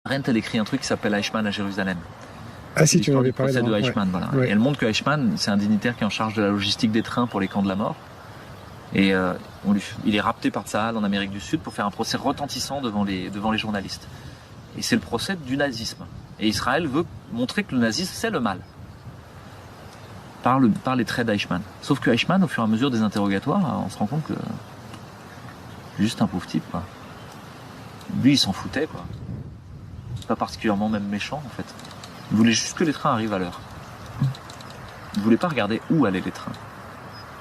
Arendt, elle écrit un truc qui s'appelle Eichmann à Jérusalem. Ah si, tu m'en avais parlé. Le procès de Eichmann, voilà. Ouais. Et elle montre que Eichmann, c'est un dignitaire qui est en charge de la logistique des trains pour les camps de la mort. Et il est rapté par Tsahal en Amérique du Sud pour faire un procès retentissant devant les journalistes. Et c'est le procès du nazisme. Et Israël veut montrer que le nazisme, c'est le mal. Par les traits d'Eichmann. Sauf que Eichmann, au fur et à mesure des interrogatoires, on se rend compte que c'est juste un pauvre type, quoi. Lui, il s'en foutait, quoi. Pas particulièrement même méchant, en fait. Il voulait juste que les trains arrivent à l'heure. Il voulait pas regarder où allaient les trains.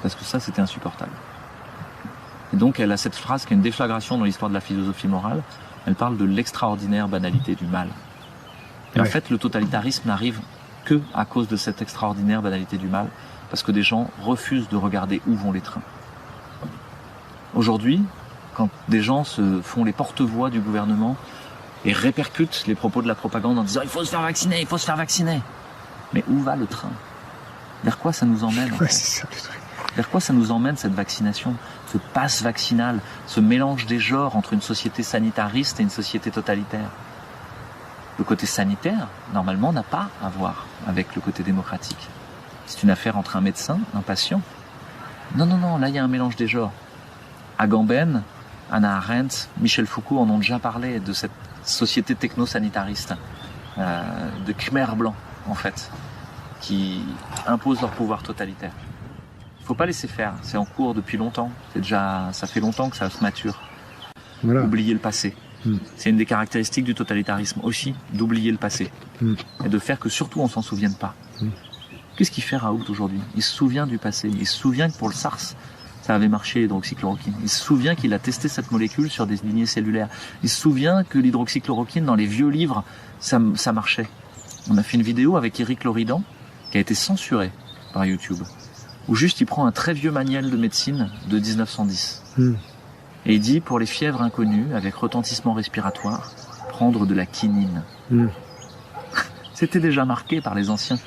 Parce que ça, c'était insupportable. Et donc, elle a cette phrase qui est une déflagration dans l'histoire de la philosophie morale. Elle parle de l'extraordinaire banalité du mal. Et en fait, le totalitarisme n'arrive que à cause de cette extraordinaire banalité du mal, parce que des gens refusent de regarder où vont les trains. Aujourd'hui, quand des gens se font les porte-voix du gouvernement et répercutent les propos de la propagande en disant « il faut se faire vacciner, il faut se faire vacciner », mais où va le train? Vers quoi ça nous emmène? Ouais, c'est ça le truc. Vers quoi ça nous emmène cette vaccination, ce passe vaccinal, ce mélange des genres entre une société sanitariste et une société totalitaire? Le côté sanitaire, normalement, n'a pas à voir avec le côté démocratique. C'est une affaire entre un médecin, un patient. Non, là il y a un mélange des genres. Agamben, Hannah Arendt, Michel Foucault en ont déjà parlé de cette société techno-sanitariste, de Khmer blanc, en fait, qui impose leur pouvoir totalitaire. Il ne faut pas laisser faire, c'est en cours depuis longtemps, ça fait longtemps que ça se mature. Voilà. Oublier le passé. C'est une des caractéristiques du totalitarisme aussi, d'oublier le passé. Et de faire que surtout on s'en souvienne pas. Qu'est-ce qu'il fait Raoult aujourd'hui? Il se souvient du passé, il se souvient que pour le SARS, ça avait marché l'hydroxychloroquine. Il se souvient qu'il a testé cette molécule sur des lignées cellulaires. Il se souvient que l'hydroxychloroquine, dans les vieux livres, ça marchait. On a fait une vidéo avec Éric Loridan, qui a été censurée par YouTube, où juste il prend un très vieux manuel de médecine de 1910. Et il dit, pour les fièvres inconnues, avec retentissement respiratoire, prendre de la quinine. C'était déjà marqué par les anciens.